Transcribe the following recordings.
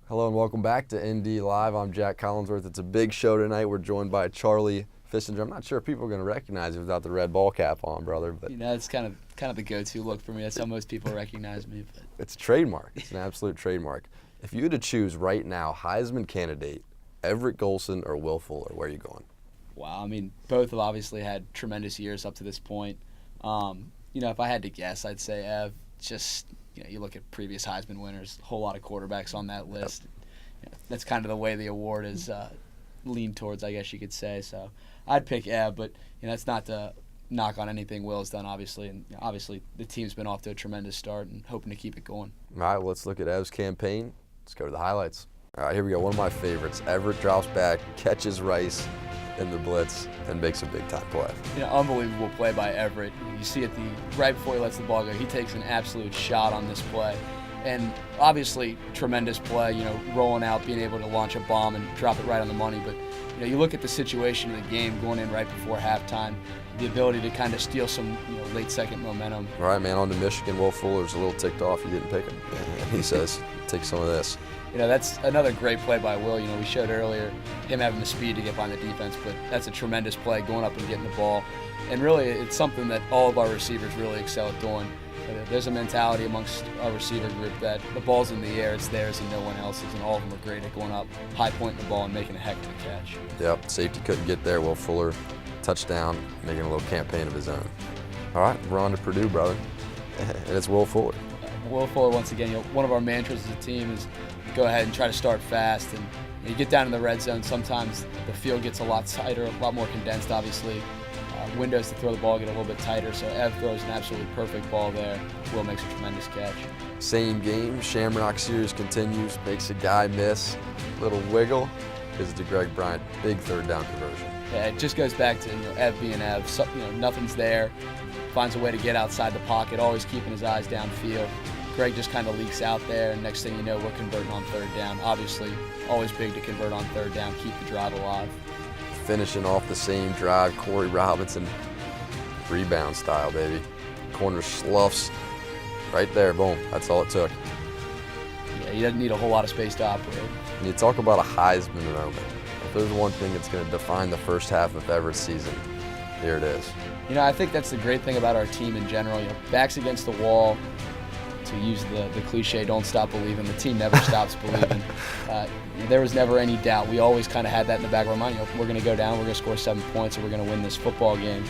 Hello and welcome back to ND Live. I'm Jac Collinsworth. It's a big show tonight. We're joined by Charlie Fiessinger. I'm not sure if people are going to recognize you without the red ball cap on, brother. But it's kind of the go-to look for me. That's how most people recognize me. But it's a trademark. It's an absolute trademark. If you had to choose right now, Heisman candidate, Everett Golson or Will Fuller, where are you going? Wow, I mean, both have obviously had tremendous years up to this point. If I had to guess, I'd say Ev. Just you look at previous Heisman winners, a whole lot of quarterbacks on that list. Yep. That's kind of the way the award is leaned towards, I guess you could say. So I'd pick Ev, but that's not to knock on anything Will's done, obviously. And obviously the team's been off to a tremendous start and hoping to keep it going. All right, well, let's look at Ev's campaign. Let's go to the highlights. All right, here we go. One of my favorites. Everett drops back, catches Rice in the blitz, and makes a big-time play. Unbelievable play by Everett. You see it right before he lets the ball go, he takes an absolute shot on this play. And obviously, tremendous play, rolling out, being able to launch a bomb and drop it right on the money. But, you look at the situation of the game going in right before halftime, the ability to kind of steal some, late-second momentum. All right, man, on to Michigan. Will Fuller's a little ticked off you didn't pick him. And he says, take some of this. That's another great play by Will. We showed earlier him having the speed to get behind the defense, but that's a tremendous play, going up and getting the ball. And really, it's something that all of our receivers really excel at doing. There's a mentality amongst our receiver group that the ball's in the air, it's theirs and no one else's, and all of them are great at going up, high pointing the ball and making a heck of a catch. Yep, safety couldn't get there. Will Fuller, touchdown, making a little campaign of his own. All right, we're on to Purdue, brother. And it's Will Fuller. Will Fuller, once again, one of our mantras as a team is go ahead and try to start fast. And you get down in the red zone, sometimes the field gets a lot tighter, a lot more condensed, obviously. Windows to throw the ball get a little bit tighter, so Ev throws an absolutely perfect ball there. Will makes a tremendous catch. Same game, Shamrock series continues, makes a guy miss, little wiggle, is to Greg Bryant, big third down conversion. Yeah, it just goes back to Ev being Ev. So, nothing's there, finds a way to get outside the pocket, always keeping his eyes downfield. Greg just kind of leaks out there, and next thing you know, we're converting on third down. Obviously, always big to convert on third down, keep the drive alive. Finishing off the same drive, Corey Robinson, rebound style, baby. Corner sloughs, right there, boom. That's all it took. Yeah, he doesn't need a whole lot of space to operate. And you talk about a Heisman moment. If there's one thing that's going to define the first half of Everett's season, here it is. I think that's the great thing about our team in general. Backs against the wall, to use the cliche, don't stop believing. The team never stops believing. There was never any doubt. We always kind of had that in the back of our mind. We're going to go down, we're going to score 7 points, and we're going to win this football game.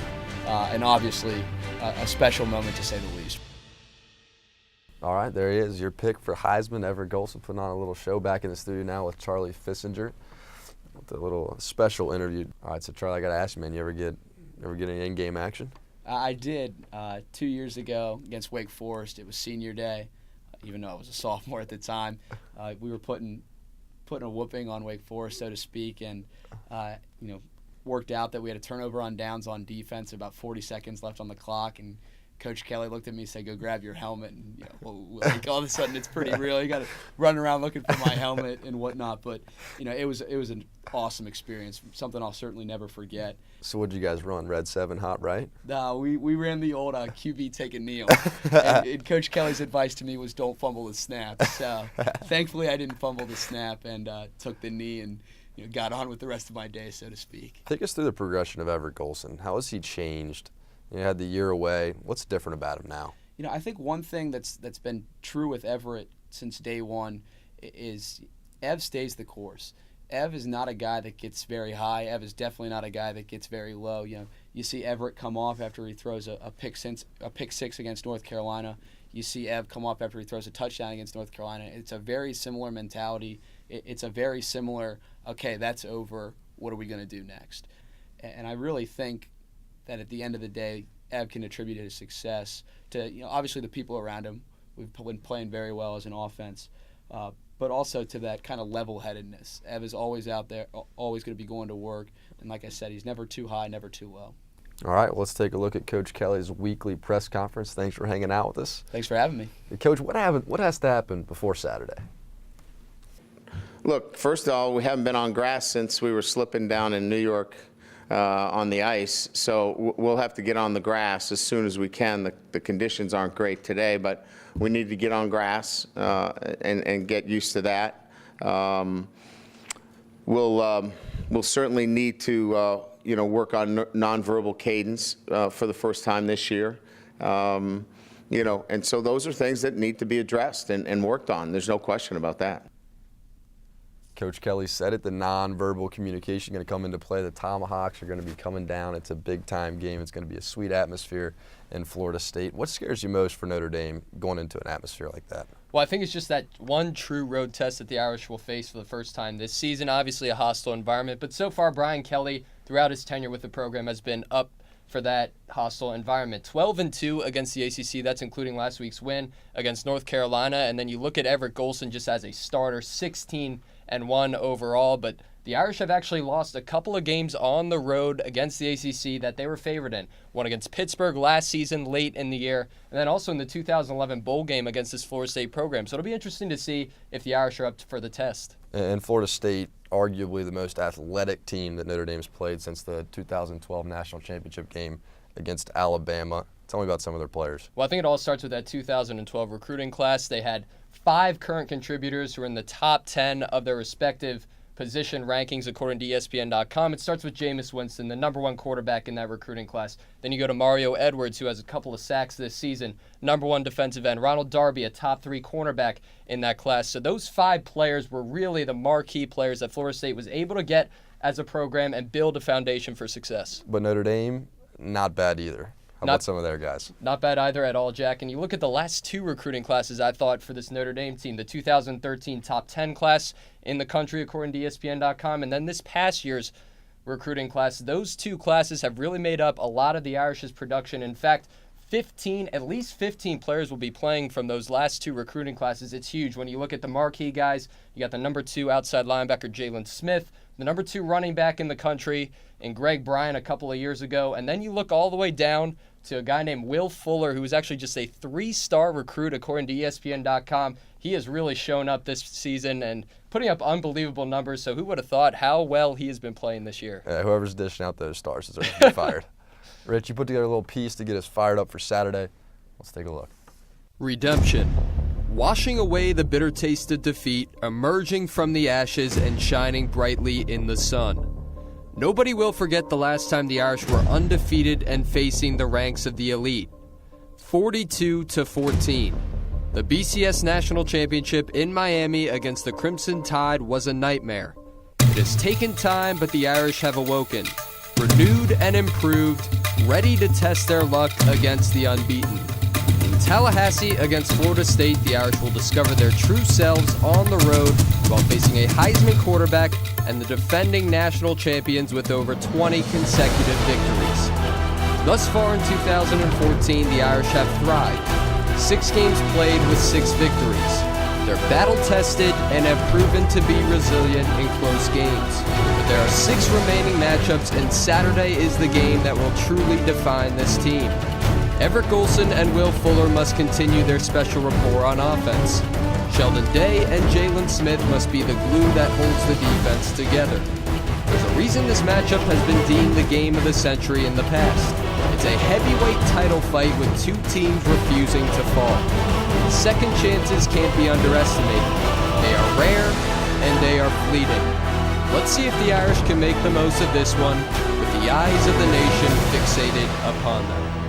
And obviously, a special moment to say the least. All right, there he is, your pick for Heisman, Everett Golson, putting on a little show back in the studio now with Charlie Fiessinger with a little special interview. All right, so Charlie, I got to ask you, man, you ever get any in-game action? I did 2 years ago against Wake Forest. It was senior day, even though I was a sophomore at the time. We were putting a whooping on Wake Forest, so to speak, and worked out that we had a turnover on downs on defense, about 40 seconds left on the clock, and Coach Kelly looked at me and said, "Go grab your helmet." And all of a sudden, it's pretty real. You got to run around looking for my helmet and whatnot. But it was an awesome experience, something I'll certainly never forget. So what'd you guys run? Red 7 hot, right? No, we ran the old QB take a kneel. and Coach Kelly's advice to me was don't fumble the snap. So thankfully, I didn't fumble the snap and took the knee and got on with the rest of my day, so to speak. Take us through the progression of Everett Golson. How has he changed? You had the year away. What's different about him now? I think one thing that's been true with Everett since day one is Ev stays the course. Ev is not a guy that gets very high. Ev is definitely not a guy that gets very low. You see Everett come off after he throws a pick six against North Carolina. You see Ev come off after he throws a touchdown against North Carolina. It's a very similar mentality. It's a very similar, okay, that's over. What are we going to do next? And I really think that at the end of the day, Ev can attribute his success to, obviously the people around him. We've been playing very well as an offense, but also to that kind of level-headedness. Ev is always out there, always going to be going to work. And like I said, he's never too high, never too low. All right, well, let's take a look at Coach Kelly's weekly press conference. Thanks for hanging out with us. Thanks for having me. Hey, Coach, what has to happen before Saturday? Look, first of all, we haven't been on grass since we were slipping down in New York on the ice, so we'll have to get on the grass as soon as we can. The conditions aren't great today, but we need to get on grass and get used to that. We'll certainly need to work on nonverbal cadence for the first time this year. And so those are things that need to be addressed and worked on. There's no question about that. Coach Kelly said it, the nonverbal communication going to come into play. The Tomahawks are going to be coming down. It's a big-time game. It's going to be a sweet atmosphere in Florida State. What scares you most for Notre Dame going into an atmosphere like that? Well, I think it's just that one true road test that the Irish will face for the first time this season. Obviously a hostile environment, but so far Brian Kelly, throughout his tenure with the program, has been up for that hostile environment. 12-2 against the ACC, that's including last week's win against North Carolina. And then you look at Everett Golson just as a starter, 16-1 overall. But the Irish have actually lost a couple of games on the road against the ACC that they were favored in. One against Pittsburgh last season, late in the year, and then also in the 2011 bowl game against this Florida State program. So it'll be interesting to see if the Irish are up for the test. And Florida State, arguably the most athletic team that Notre Dame's played since the 2012 national championship game against Alabama. Tell me about some of their players. Well, I think it all starts with that 2012 recruiting class. They had 5 current contributors who are in the top 10 of their respective position rankings according to ESPN.com. It starts with Jameis Winston, the number 1 quarterback in that recruiting class. Then you go to Mario Edwards, who has a couple of sacks this season, number 1 defensive end. Ronald Darby, a top 3 cornerback in that class. So those 5 players were really the marquee players that Florida State was able to get as a program and build a foundation for success. But Notre Dame, not bad either. How about some of their guys? Not bad either at all, Jack. And you look at the last 2 recruiting classes, I thought, for this Notre Dame team. The 2013 top 10 class in the country, according to ESPN.com, and then this past year's recruiting class. Those 2 classes have really made up a lot of the Irish's production. In fact, at least 15 players will be playing from those last 2 recruiting classes. It's huge. When you look at the marquee guys, you got the number 2 outside linebacker, Jalen Smith, the number 2 running back in the country, and Greg Bryant a couple of years ago. And then you look all the way down to a guy named Will Fuller, who was actually just a 3-star recruit according to ESPN.com. He has really shown up this season and putting up unbelievable numbers. So who would have thought how well he has been playing this year? Whoever's dishing out those stars deserves to be fired. Rich, you put together a little piece to get us fired up for Saturday. Let's take a look. Redemption. Washing away the bitter taste of defeat, emerging from the ashes and shining brightly in the sun. Nobody will forget the last time the Irish were undefeated and facing the ranks of the elite. 42-14. The BCS National Championship in Miami against the Crimson Tide was a nightmare. It has taken time, but the Irish have awoken, renewed and improved, ready to test their luck against the unbeaten. In Tallahassee against Florida State, the Irish will discover their true selves on the road while facing a Heisman quarterback and the defending national champions with over 20 consecutive victories. Thus far in 2014, the Irish have thrived. 6 games played with 6 victories. They're battle-tested and have proven to be resilient in close games. But there are 6 remaining matchups, and Saturday is the game that will truly define this team. Everett Golson and Will Fuller must continue their special rapport on offense. Sheldon Day and Jalen Smith must be the glue that holds the defense together. There's a reason this matchup has been deemed the game of the century in the past. It's a heavyweight title fight with 2 teams refusing to fall. Second chances can't be underestimated. They are rare and they are fleeting. Let's see if the Irish can make the most of this one with the eyes of the nation fixated upon them.